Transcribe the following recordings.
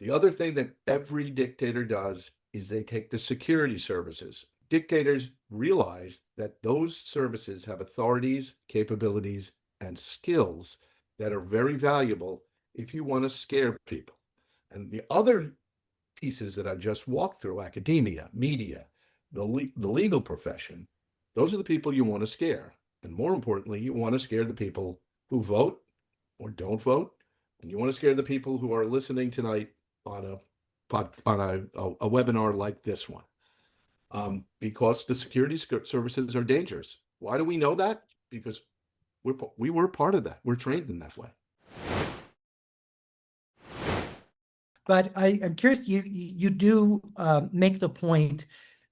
The other thing that every dictator does is they take the security services. Dictators realize that those services have authorities, capabilities, and skills that are very valuable if you want to scare people. And the other pieces that I just walked through, academia, media, the legal profession, those are the people you want to scare. And more importantly, you want to scare the people who vote or don't vote. And you want to scare the people who are listening tonight on a webinar like this one. Because the security services are dangerous. Why do we know that? Because we were part of that. We're trained in that way. But I'm curious, you do make the point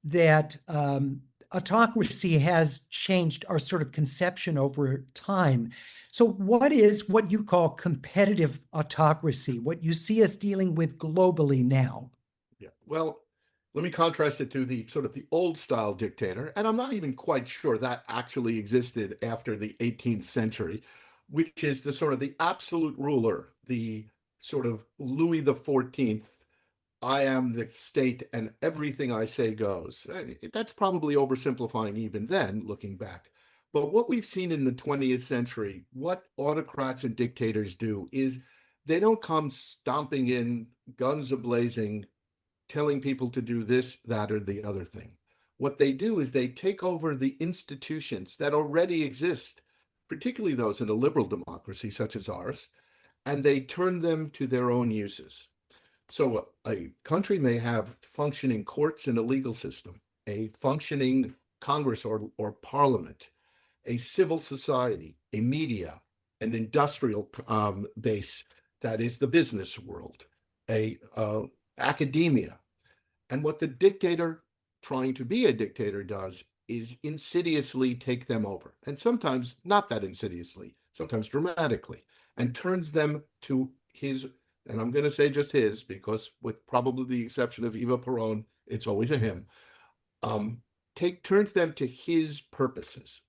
that autocracy has changed our sort of conception over time. So what is what you call competitive autocracy, what you see us dealing with globally now? Yeah, well, let me contrast it to the sort of the old style dictator, and I'm not even quite sure that actually existed after the 18th century, which is the sort of the absolute ruler, the sort of Louis XIV, I am the state and everything I say goes. That's probably oversimplifying even then, looking back. But what we've seen in the 20th century, what autocrats and dictators do is they don't come stomping in, guns a-blazing, telling people to do this, that, or the other thing. What they do is they take over the institutions that already exist, particularly those in a liberal democracy such as ours, and they turn them to their own uses. So a country may have functioning courts and a legal system, a functioning Congress or parliament, a civil society, a media, an industrial base that is the business world, a academia. And what the dictator trying to be a dictator does is insidiously take them over, and sometimes not that insidiously, sometimes dramatically, and turns them to his, and I'm going to say just his, because with probably the exception of Eva Peron, it's always a him, turns them to his purposes.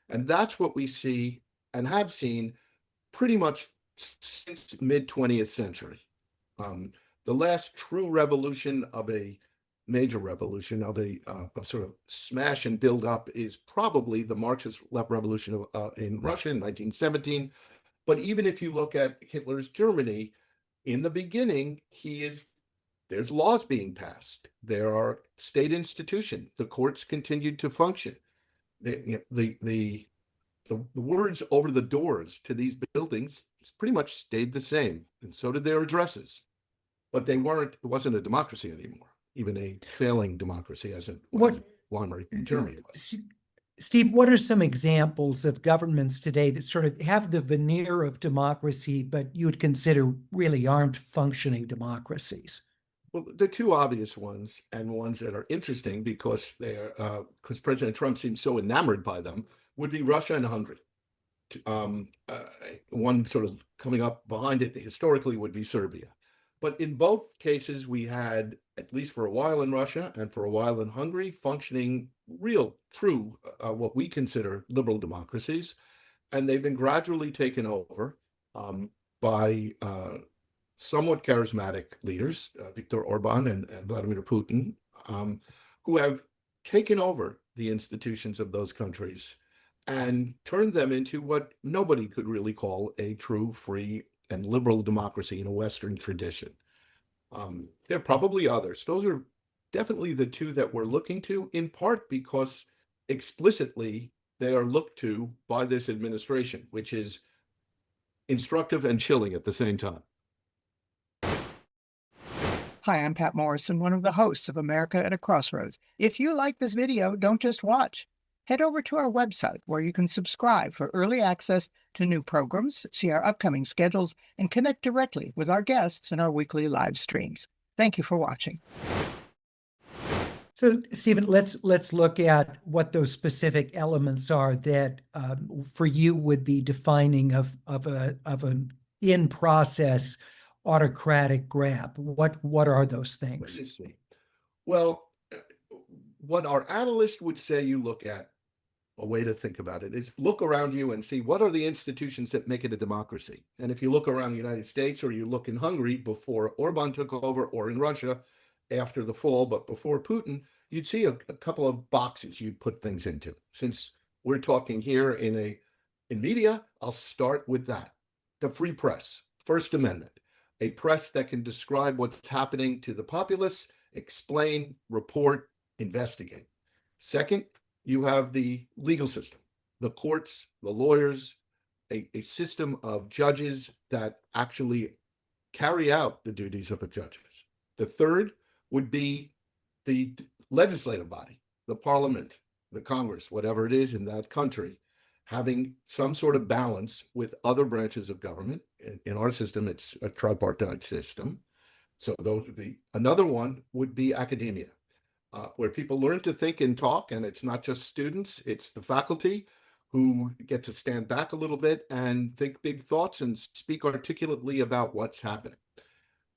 And that's what we see and have seen pretty much since mid-20th century. The last true revolution of a major revolution of sort of smash and build up is probably the Marxist revolution in Russia in 1917. But even if you look at Hitler's Germany, in the beginning, there's laws being passed. There are state institutions. The courts continued to function. The words over the doors to these buildings pretty much stayed the same, and so did their addresses. But it wasn't a democracy anymore, even a failing democracy as Weimar Germany was. Steve, what are some examples of governments today that sort of have the veneer of democracy, but you would consider really aren't functioning democracies? Well, the two obvious ones, and ones that are interesting because President Trump seems so enamored by them, would be Russia and Hungary. One sort of coming up behind it historically would be Serbia. But in both cases, we had, at least for a while in Russia and for a while in Hungary, functioning real, true, what we consider liberal democracies. And they've been gradually taken over by somewhat charismatic leaders, Viktor Orbán and Vladimir Putin, who have taken over the institutions of those countries and turned them into what nobody could really call a true, free, and liberal democracy in a Western tradition. There are probably others. Those are definitely the two that we're looking to, in part because explicitly they are looked to by this administration, which is instructive and chilling at the same time. Hi, I'm Pat Morrison, one of the hosts of America at a Crossroads. If you like this video, don't just watch. Head over to our website where you can subscribe for early access to new programs, see our upcoming schedules, and connect directly with our guests in our weekly live streams. Thank you for watching. So, Stephen, let's look at what those specific elements are that for you would be defining of an in-process autocratic grab. What are those things? Well, what our analysts would say you look at a way to think about it is look around you and see what are the institutions that make it a democracy. And if you look around the United States, or you look in Hungary before Orbán took over, or in Russia after the fall, but before Putin, you'd see a couple of boxes you'd put things into. Since we're talking here in media, I'll start with that. The free press, First Amendment, a press that can describe what's happening to the populace, explain, report, investigate. Second, you have the legal system, the courts, the lawyers, a system of judges that actually carry out the duties of the judges. The third would be the legislative body, the parliament, the Congress, whatever it is in that country, having some sort of balance with other branches of government. In our system, it's a tripartite system. So those would be. Another one would be academia, where people learn to think and talk, and it's not just students, it's the faculty who get to stand back a little bit and think big thoughts and speak articulately about what's happening.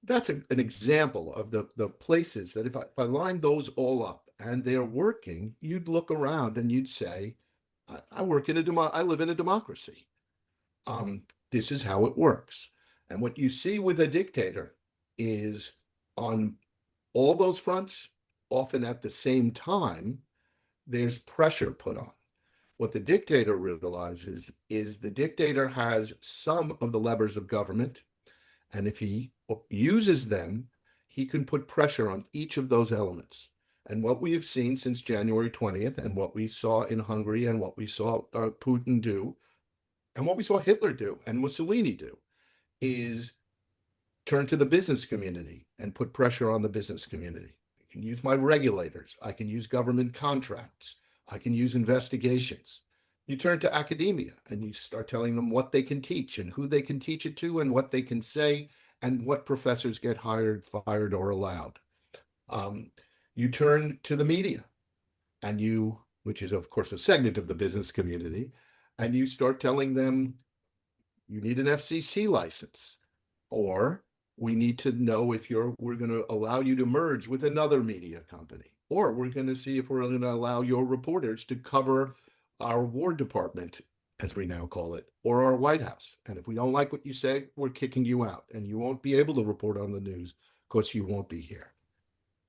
That's an example of the places that if I line those all up and they're working, you'd look around and you'd say, I live in a democracy. This is how it works. And what you see with a dictator is on all those fronts, often at the same time, there's pressure put on. What the dictator realizes is the dictator has some of the levers of government, and if he uses them, he can put pressure on each of those elements. And what we have seen since January 20th, and what we saw in Hungary, and what we saw Putin do, and what we saw Hitler do, and Mussolini do, is turn to the business community and put pressure on the business community. I can use my regulators. I can use government contracts. I can use investigations. You turn to academia and you start telling them what they can teach and who they can teach it to and what they can say and what professors get hired, fired, or allowed. You turn to the media and which is of course a segment of the business community, and you start telling them you need an FCC license, or we need to know if we're going to allow you to merge with another media company, or we're going to see if we're going to allow your reporters to cover our War Department, as we now call it, or our White House. And if we don't like what you say, we're kicking you out, and you won't be able to report on the news because you won't be here.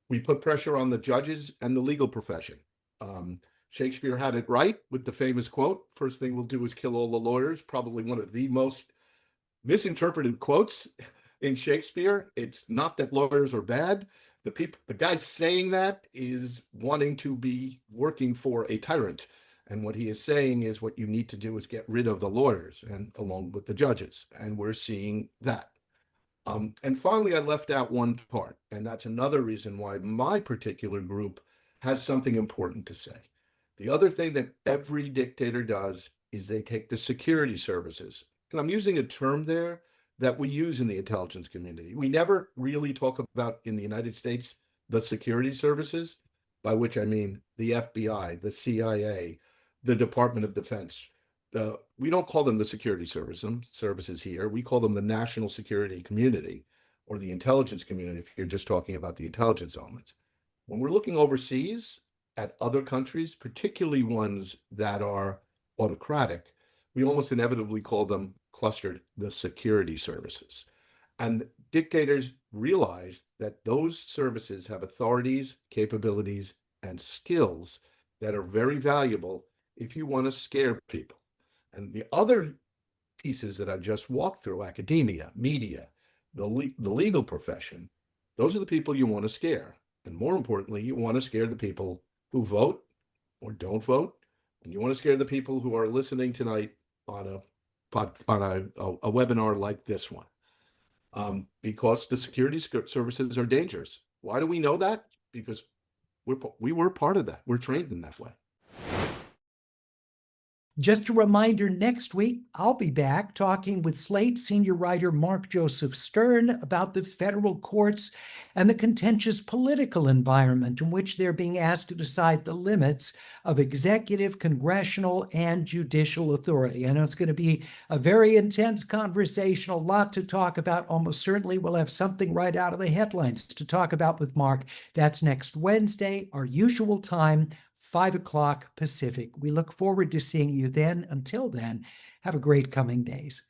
We put pressure on the judges and the legal profession. Shakespeare had it right with the famous quote, "First thing we'll do is kill all the lawyers," probably one of the most misinterpreted quotes in Shakespeare. It's not that lawyers are bad. The guy saying that is wanting to be working for a tyrant. And what he is saying is what you need to do is get rid of the lawyers and along with the judges. And we're seeing that. And finally, I left out one part, and that's another reason why my particular group has something important to say. The other thing that every dictator does is they take the security services. And I'm using a term there that we use in the intelligence community. We never really talk about in the United States the security services, by which I mean the FBI, the CIA, the Department of Defense. We don't call them the security services here. We call them the national security community or the intelligence community if you're just talking about the intelligence elements. When we're looking overseas at other countries, particularly ones that are autocratic, we almost inevitably call them clustered the security services. And dictators realize that those services have authorities, capabilities, and skills that are very valuable if you want to scare people. And the other pieces that I just walked through, academia, media, the legal profession, those are the people you want to scare. And more importantly, you want to scare the people who vote or don't vote. And you want to scare the people who are listening tonight on a webinar like this one. Because the security services are dangerous. Why do we know that? Because we were part of that. We're trained in that way. Just a reminder, next week, I'll be back talking with Slate senior writer Mark Joseph Stern about the federal courts and the contentious political environment in which they're being asked to decide the limits of executive, congressional, and judicial authority. I know it's going to be a very intense conversation, a lot to talk about. Almost certainly we'll have something right out of the headlines to talk about with Mark. That's next Wednesday, our usual time, 5 o'clock Pacific. We look forward to seeing you then. Until then, have a great coming days.